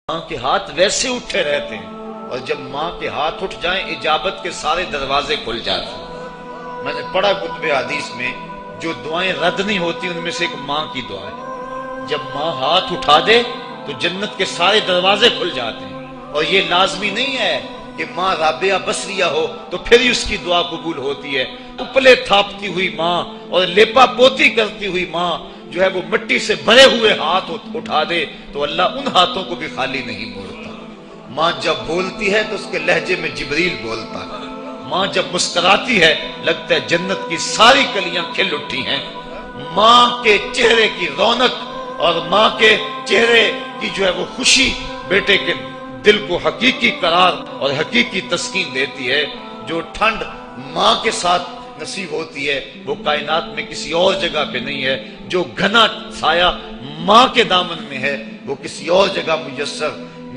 ماں کے ہاتھ ویسے اٹھے رہتے ہیں، اور جب ماں کے ہاتھ اٹھ جائیں اجابت کے سارے دروازے کھل جاتے ہیں۔ میں نے پڑھا کتب حدیث میں جو دعائیں رد نہیں ہوتی ان میں سے ایک ماں کی دعا ہے۔ جب ماں ہاتھ اٹھا دے تو جنت کے سارے دروازے کھل جاتے ہیں، اور یہ لازمی نہیں ہے کہ ماں رابعہ بصریہ ہو تو پھر ہی اس کی دعا قبول ہوتی ہے۔ اپلے تھاپتی ہوئی ماں اور لیپا پوتی کرتی ہوئی ماں جو ہے وہ مٹی سے بھرے ہوئے ہاتھ اٹھا دے تو اللہ ان ہاتھوں کو بھی خالی نہیں موڑتا۔ ماں جب بولتی ہے تو اس کے لہجے میں جبریل بولتا ہے۔ ماں جب مسکراتی ہے لگتا ہے جنت کی ساری کلیاں کھل اٹھی ہیں۔ ماں کے چہرے کی رونق اور ماں کے چہرے کی جو ہے وہ خوشی بیٹے کے دل کو حقیقی قرار اور حقیقی تسکین دیتی ہے۔ جو ٹھنڈ ماں کے ساتھ نصیب ہوتی ہے وہ کائنات میں کسی اور جگہ پہ نہیں ہے۔ جو گھنا سایہ ماں کے دامن میں ہے وہ کسی اور جگہ میسر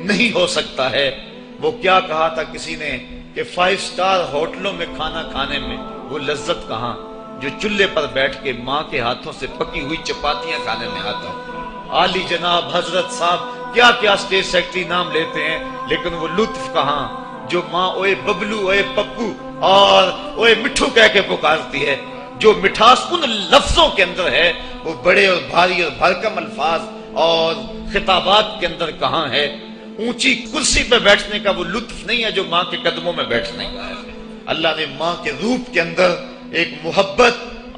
نہیں ہو سکتا ہے۔ وہ کیا کہا تھا کسی نے کہ 5 سٹار ہوٹلوں میں کھانا کھانے میں وہ لذت کہاں جو چولہے پر بیٹھ کے ماں کے ہاتھوں سے پکی ہوئی چپاتیاں کھانے میں آتا ہے۔ عالی جناب حضرت صاحب کیا کیا اسٹیٹ سیکرٹری نام لیتے ہیں، لیکن وہ لطف کہاں جو ماں اوئے ببلو اوئے پپو اور اوئے مٹھو کہہ کے پکارتی ہے۔ جو مٹھاس ان لفظوں کے اندر ہے وہ بڑے اور بھاری اور بھرکم الفاظ اور خطابات کے اندر کہاں ہے۔ اونچی کرسی پہ بیٹھنے کا وہ لطف نہیں ہے جو ماں کے قدموں میں بیٹھنے کا ہے۔ اللہ نے ماں کے روپ کے اندر ایک محبت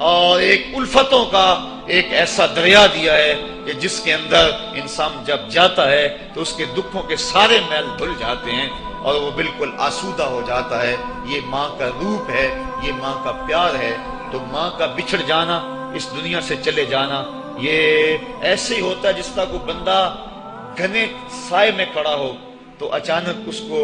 اور ایک الفتوں کا ایک ایسا دریا دیا ہے کہ جس کے اندر انسان جب جاتا ہے تو اس کے دکھوں کے سارے میل دھل جاتے ہیں اور وہ بالکل آسودہ ہو جاتا ہے۔ یہ ماں کا روپ ہے، یہ ماں کا پیار ہے۔ تو ماں کا بچھڑ جانا، اس دنیا سے چلے جانا، یہ ایسے ہی ہوتا ہے جس طرح کوئی بندہ گھنے سائے میں کھڑا ہو تو اچانک اس کو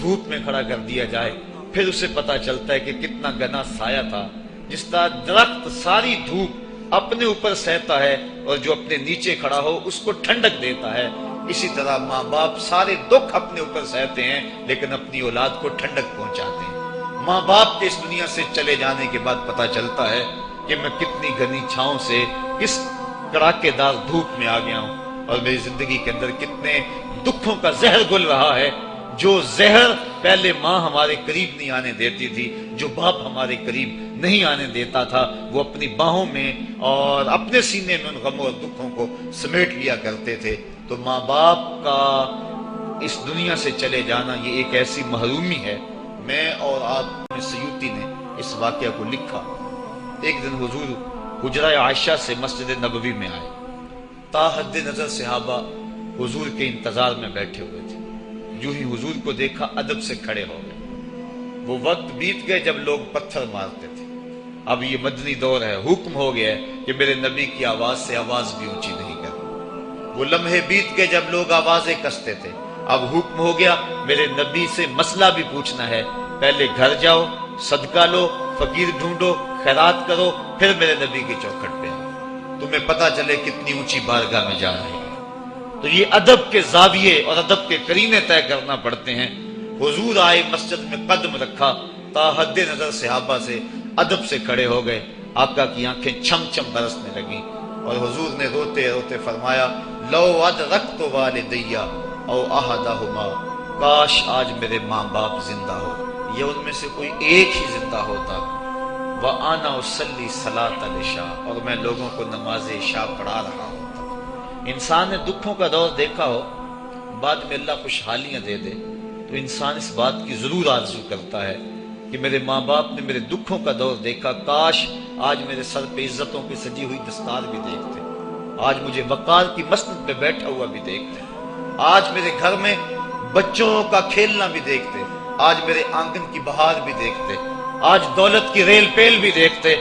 دھوپ میں کھڑا کر دیا جائے، پھر اسے پتا چلتا ہے کہ کتنا گھنا سایہ تھا۔ جس طرح درخت ساری دھوپ اپنے اوپر سہتا ہے اور جو اپنے نیچے کھڑا ہو اس کو ٹھنڈک دیتا ہے، اسی طرح ماں باپ سارے دکھ اپنے اوپر سہتے ہیں لیکن اپنی اولاد کو ٹھنڈک پہنچاتے ہیں۔ ماں باپ کے اس دنیا سے چلے جانے کے بعد پتا چلتا ہے کہ میں کتنی گھنی چھاؤں سے کس کڑاکے دار دھوپ میں آ گیا ہوں، اور میری زندگی کے اندر کتنے دکھوں کا زہر گل رہا ہے۔ جو زہر پہلے ماں ہمارے قریب نہیں آنے دیتی تھی، جو باپ ہمارے قریب نہیں آنے دیتا تھا، وہ اپنی باہوں میں اور اپنے سینے میں ان غموں اور دکھوں کو سمیٹ لیا کرتے تھے۔ تو ماں باپ کا اس دنیا سے چلے جانا یہ ایک ایسی محرومی ہے۔ میں اور آپ میں سیوطی نے اس واقعہ کو لکھا۔ ایک دن حضور حجرہ عائشہ سے مسجد نبوی میں آئے، تا حد نظر صحابہ حضور کے انتظار میں بیٹھے ہوئے تھے۔ جو ہی حضور کو دیکھا ادب سے کھڑے ہو گئے۔ وہ وقت بیت گئے جب لوگ پتھر مارتے تھے، اب یہ مدنی دور ہے، حکم ہو گیا ہے کہ میرے نبی کی آواز سے آواز بھی اونچی نہیں کرنی۔ وہ لمحے بیت گئے جب لوگ آوازیں کستے تھے، اب حکم ہو گیا میرے نبی سے مسئلہ بھی پوچھنا ہے، پہلے گھر جاؤ، صدقہ لو، فقیر ڈھونڈو، خیرات کرو، پھر میرے نبی کی چوکھٹ پہ آؤ، تمہیں پتا چلے کتنی اونچی بارگاہ میں جا رہے ہیں۔ تو یہ ادب کے زاویے اور ادب کے قرینے طے کرنا پڑتے ہیں۔ حضور آئے، مسجد میں قدم رکھا، تا حد نظر صحابہ سے ادب سے کھڑے ہو گئے۔ آقا کی آنکھیں چھم چھم برسنے لگیں اور حضور نے روتے روتے فرمایا، لو ادرکت والدیہ او احدہما، کاش آج میرے ماں باپ زندہ ہو یا ان میں سے کوئی ایک ہی زندہ ہوتا، وَأَنَا أُصَلِّي صَلَاةَ الْعِشَاءِ، اور میں لوگوں کو نماز عشاء پڑھا رہا ہوتا۔ انسان نے دکھوں کا دور دیکھا ہو، بعد میں اللہ خوشحالیاں دے دے تو انسان اس بات کی ضرور آرزو کرتا ہے کہ میرے ماں باپ نے میرے دکھوں کا دور دیکھا، کاش آج میرے سر پہ عزتوں کی سجی ہوئی دستار بھی دیکھتے، آج مجھے وقار کی مسند پہ بیٹھا ہوا بھی دیکھتے، آج میرے گھر میں بچوں کا کھیلنا بھی دیکھتے، آج میرے آنگن کی بہار بھی دیکھتے، آج دولت کی ریل پیل بھی دیکھتے،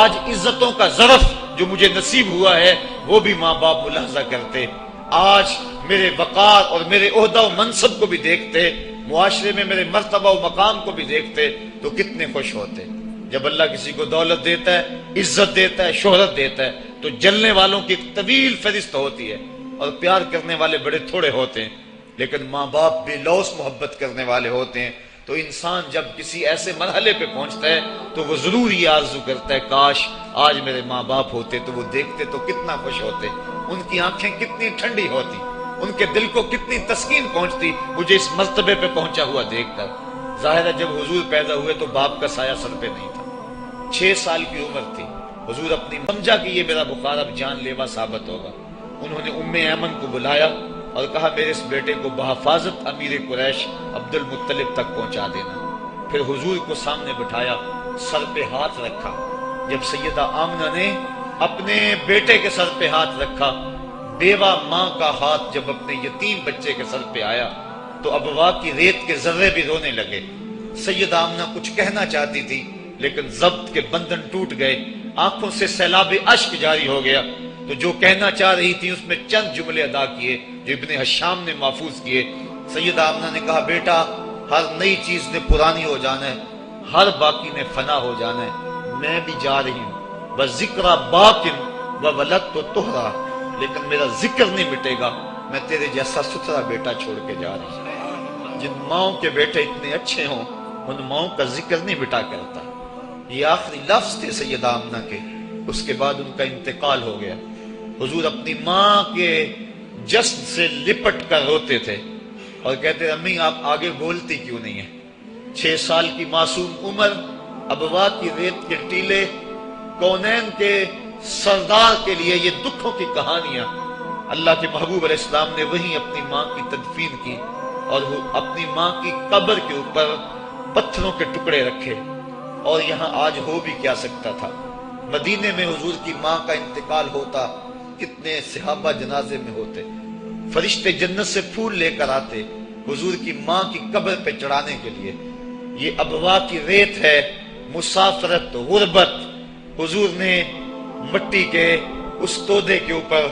آج عزتوں کا ظرف جو مجھے نصیب ہوا ہے وہ بھی ماں باپ ملاحظہ کرتے، آج میرے وقار اور میرے عہدہ و منصب کو بھی دیکھتے، معاشرے میں میرے مرتبہ و مقام کو بھی دیکھتے تو کتنے خوش ہوتے۔ جب اللہ کسی کو دولت دیتا ہے، عزت دیتا ہے، شہرت دیتا ہے تو جلنے والوں کی ایک طویل فہرست ہوتی ہے اور پیار کرنے والے بڑے تھوڑے ہوتے ہیں، لیکن ماں باپ بے لوث محبت کرنے والے ہوتے ہیں۔ تو انسان جب کسی ایسے مرحلے پہ پہنچتا ہے تو وہ ضرور یہ آرزو کرتا ہے، کاش آج میرے ماں باپ ہوتے تو وہ دیکھتے تو کتنا خوش ہوتے، ان کی آنکھیں کتنی ٹھنڈی ہوتی۔ ان کے دل کو کتنی تسکین پہنچتی مجھے اس مرتبے پہ پہنچا ہوا دیکھ کر۔ ظاہر ہے جب حضور پیدا ہوئے تو باپ کا سایہ سر پہ نہیں تھا، 6 سال کی عمر تھی۔ حضور اپنی سمجھا کہ یہ میرا بخار اب جان لیوا ثابت ہوگا۔ انہوں نے ام ایمن کو بلایا اور کہا میرے اس بیٹے کو بحفاظت امیر قریش عبد المطلب تک پہنچا دینا۔ پھر حضور کو سامنے بٹھایا، سر پہ ہاتھ رکھا۔ جب سیدہ آمنہ نے اپنے بیٹے کے سر پہ ہاتھ رکھا، بیوہ ماں کا ہاتھ جب اپنے یتیم بچے کے سر پہ آیا تو ابوا کی ریت کے ذرے بھی رونے لگے۔ سیدہ آمنہ کچھ کہنا چاہتی تھی لیکن ضبط کے بندھن ٹوٹ گئے، آنکھوں سے سیلاب اشک جاری ہو گیا، تو جو کہنا چاہ رہی تھی اس میں چند جملے ادا کیے جو ابن حشام نے محفوظ کیے۔ سیدہ آمنہ نے کہا بیٹا ہر نئی چیز نے پرانی ہو جانا ہے، ہر باقی نے فنا ہو جانا ہے، میں بھی جا رہی ہوں، وَذِكْرَ بَاقٍ وَوَلَدْتُ طُهْرًا، لیکن میرا ذکر نہیں مٹے گا، میں تیرے جیسا ستھرا بیٹا چھوڑ کے جا رہی ہوں۔ جن ماؤں کے بیٹے اتنے اچھے ہوں ان ماؤں کا ذکر نہیں مٹا کرتا۔ یہ آخری لفظ تھے سیدہ آمنہ کے، اس کے بعد ان کا انتقال ہو گیا۔ حضور اپنی ماں کے جسد سے لپٹ کر روتے تھے اور کہتے امی آپ آگے بولتی کیوں نہیں ہیں؟ 6 سال کی معصوم عمر، ابوا کی ریت کے ٹیلے، کونین کے سردار کے لیے یہ دکھوں کی کہانیاں۔ اللہ کے محبوب علیہ السلام نے وہیں اپنی ماں کی تدفین کی اور وہ اپنی ماں کی قبر کے اوپر پتھروں کے ٹکڑے رکھے، اور یہاں آج ہو بھی کیا سکتا تھا۔ مدینے میں حضور کی ماں کا انتقال ہوتا، کتنے صحابہ جنازے میں ہوتے، فرشتے جنت سے پھول لے کر آتے حضور کی ماں کی قبر پہ چڑھانے کے لیے۔ یہ ابوا کی ریت ہے، مسافرت، غربت۔ حضور نے مٹی کے اس تودے کے اوپر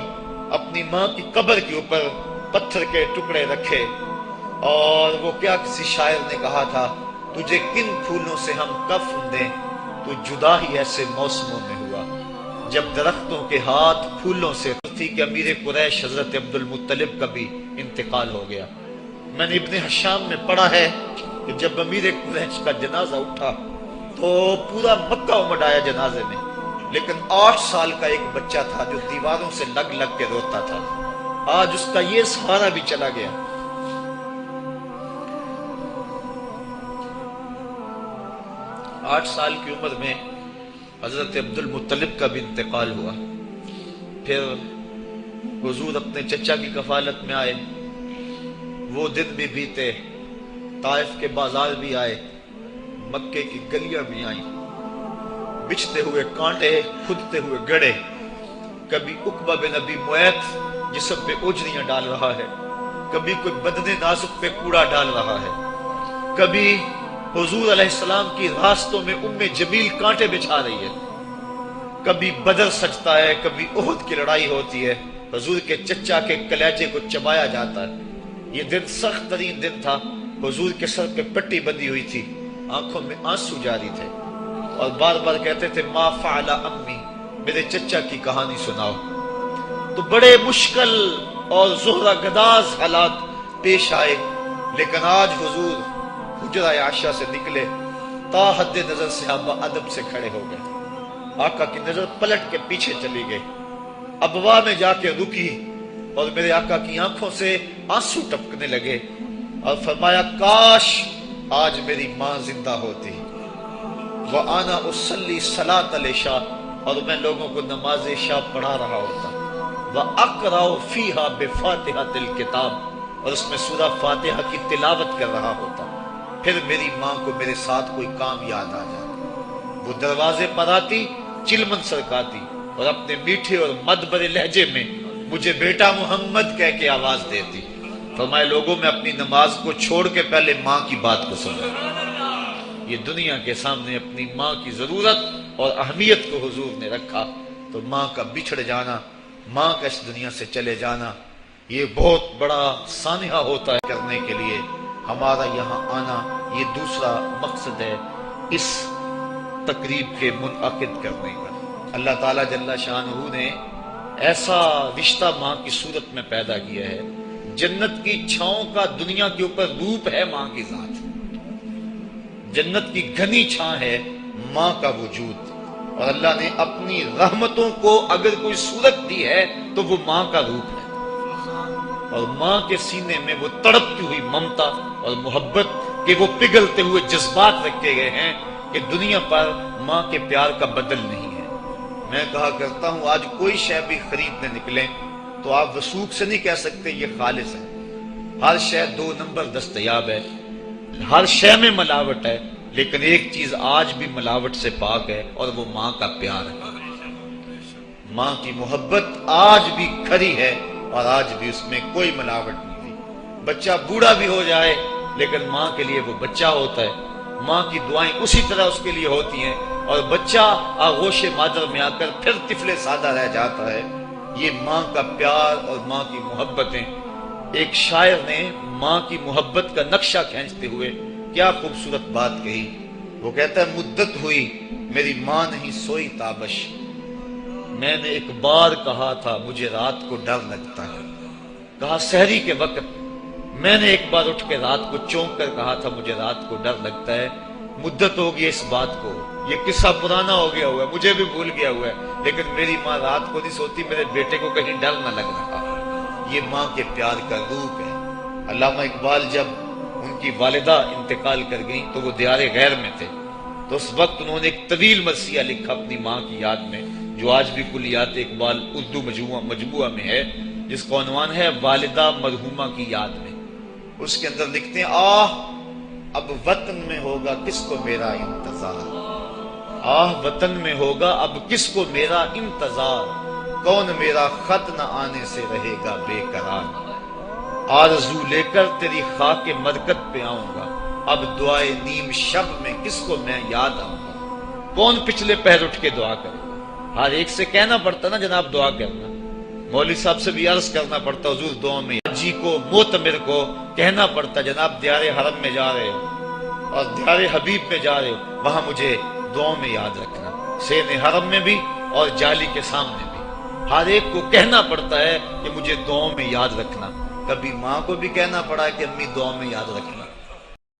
اپنی ماں کی قبر کے اوپر پتھر کے ٹکڑے رکھے، اور وہ کیا کسی شاعر نے کہا تھا تجھے کن پھولوں سے ہم کفن دیں، تو جدا ہی ایسے موسموں میں ہوا جب درختوں کے ہاتھ پھولوں سے تھی کہ امیر قریش حضرت عبد المطلب کا بھی انتقال ہو گیا۔ میں نے ابن حشام میں پڑھا ہے کہ جب امیر قریش کا جنازہ اٹھا تو پورا مکہ امڈ آیا جنازے میں، لیکن 8 سال کا ایک بچہ تھا جو دیواروں سے لگ لگ کے روتا تھا۔ آج اس کا یہ سہارا بھی چلا گیا۔ 8 سال کی عمر میں حضرت عبد المطلب کا بھی انتقال ہوا۔ پھر حضور اپنے چچا کی کفالت میں آئے، وہ دن بھی بیتے، طائف کے بازار بھی آئے، مکے کی گلیاں بھی آئیں، بچھتے ہوئے کانٹے، کھدتے ہوئے گڑے۔ کبھی عقبہ بن ابی معیط جسم پہ اجریاں ڈال رہا ہے، کبھی کوئی بدن نازک پہ کوڑا ڈال رہا ہے، کبھی حضور علیہ السلام کی راستوں میں ام جمیل کانٹے بچھا رہی ہے، کبھی بدر سجتا ہے، کبھی احد کی لڑائی ہوتی ہے، حضور کے چچا کے کلیجے کو چبایا جاتا ہے۔ یہ دن سخت ترین دن تھا، حضور کے سر پہ پٹی بندھی ہوئی تھی، آنکھوں میں آنسو جاری تھے، اور بار بار کہتے تھے ما فعل امی، میرے چچا کی کہانی سناؤ۔ تو بڑے مشکل اور زہرہ گداز حالات پیش آئے، لیکن آج حضور حجرہ عائشہ سے نکلے، تا حد نظر صحابہ ادب سے کھڑے ہو گئے، آقا کی نظر پلٹ کے پیچھے چلی گئی، ابوا میں جا کے رکی، اور میرے آقا کی آنکھوں سے آنسو ٹپکنے لگے، اور فرمایا کاش آج میری ماں زندہ ہوتی، وَأَنَا أُصَلِّي صَلَاةَ الْعِشَاء، اور میں لوگوں کو نماز عشاء پڑھا رہا ہوتا، وَأَقْرَأُ فِيهَا بِفَاتِحَةِ الْكِتَابِ، اور اس میں سورہ فاتحہ کی تلاوت کر رہا ہوتا۔ پھر میری ماں کو میرے ساتھ کوئی کام یاد آ جاتا، وہ دروازے پر آتی، چلمن سرکاتی، اور اپنے میٹھے اور مدبر لہجے میں مجھے بیٹا محمد کہہ کے آواز دیتی۔ فرمائے لوگوں میں اپنی نماز کو چھوڑ کے پہلے ماں کی بات کو سنا۔ یہ دنیا کے سامنے اپنی ماں کی ضرورت اور اہمیت کو حضور نے رکھا، تو ماں کا بچھڑ جانا، ماں کا اس دنیا سے چلے جانا، یہ بہت بڑا سانحہ ہوتا ہے کرنے کے لیے۔ ہمارا یہاں آنا یہ دوسرا مقصد ہے اس تقریب کے منعقد کرنے کا۔ اللہ تعالیٰ جل شانہ نے ایسا رشتہ ماں کی صورت میں پیدا کیا ہے، جنت کی چھاؤں کا دنیا کے اوپر روپ ہے ماں کی ذات، جنت کی گھنی چھاں ہے ماں کا وجود، اور اللہ نے اپنی رحمتوں کو اگر کوئی صورت دی ہے تو وہ ماں کا روپ ہے۔ اور ماں کے سینے میں وہ تڑپتی ہوئی ممتا اور محبت کے وہ پگھلتے ہوئے جذبات رکھے گئے ہیں کہ دنیا پر ماں کے پیار کا بدل نہیں ہے۔ میں کہا کرتا ہوں آج کوئی شے بھی خریدنے نکلیں تو آپ وثوق سے نہیں کہہ سکتے یہ خالص ہے۔ ہر شے 2 نمبر دستیاب ہے، ہر شے میں ملاوٹ ہے، لیکن ایک چیز آج بھی ملاوٹ سے پاک ہے اور وہ ماں کا پیار ہے۔ ماں کی محبت آج بھی کھری ہے اور آج بھی اس میں کوئی ملاوٹ نہیں ہوئی۔ بچہ بوڑھا بھی ہو جائے لیکن ماں کے لیے وہ بچہ ہوتا ہے، ماں کی دعائیں اسی طرح اس کے لیے ہوتی ہیں، اور بچہ آغوش مادر میں آ کر پھر طفل سادہ رہ جاتا ہے۔ یہ ماں کا پیار اور ماں کی محبتیں۔ ایک شاعر نے ماں کی محبت کا نقشہ کھینچتے ہوئے کیا خوبصورت بات کہی۔ وہ کہتا ہے مدت ہوئی میری ماں نہیں سوئی تابش، میں نے ایک بار کہا تھا مجھے رات کو ڈر لگتا ہے۔ کہا سحری کے وقت میں نے ایک بار اٹھ کے رات کو چونک کر کہا تھا مجھے رات کو ڈر لگتا ہے۔ مدت ہو گئی اس بات کو، یہ قصہ پرانا ہو گیا ہوا ہے، مجھے بھی بھول گیا ہوا ہے، لیکن میری ماں رات کو نہیں سوتی، میرے بیٹے کو کہیں ڈر نہ لگ رہا۔ یہ ماں کے پیار کا روپ ہے۔ علامہ اقبال جب ان کی والدہ انتقال کر گئیں تو وہ دیار غیر میں تھے، تو اس وقت انہوں نے ایک طویل مرثیہ لکھا اپنی ماں کی یاد میں، جو آج بھی کلیات اقبال اردو مجموعہ میں ہے، جس کا عنوان ہے والدہ مرحومہ کی یاد میں۔ اس کے اندر لکھتے ہیں آہ اب وطن میں ہوگا کس کو میرا انتظار، آہ وطن میں ہوگا اب کس کو میرا انتظار، کون میرا خط نہ آنے سے رہے گا بے قرار، آرزو لے کر تیری خاک مرکت پہ آؤں گا، اب دعائے نیم شب میں کس کو میں یاد آؤں گا، کون پچھلے پہر اٹھ کے دعا کرے گا۔ ہر ایک سے کہنا پڑتا نا جناب دعا کرنا، مولوی صاحب سے بھی عرض کرنا پڑتا حضور دعا میں، جی کو معتمر کو کہنا پڑتا جناب دیار حرم میں جا رہے ہو اور دیار حبیب میں جا رہے ہو، وہاں مجھے دعاؤں میں یاد رکھنا، سین حرم میں بھی اور جالی کے سامنے بھی۔ ہر ایک کو کہنا پڑتا ہے کہ مجھے دعاؤں میں یاد رکھنا۔ کبھی ماں کو بھی کہنا پڑا کہ امی دعاؤں میں یاد رکھنا۔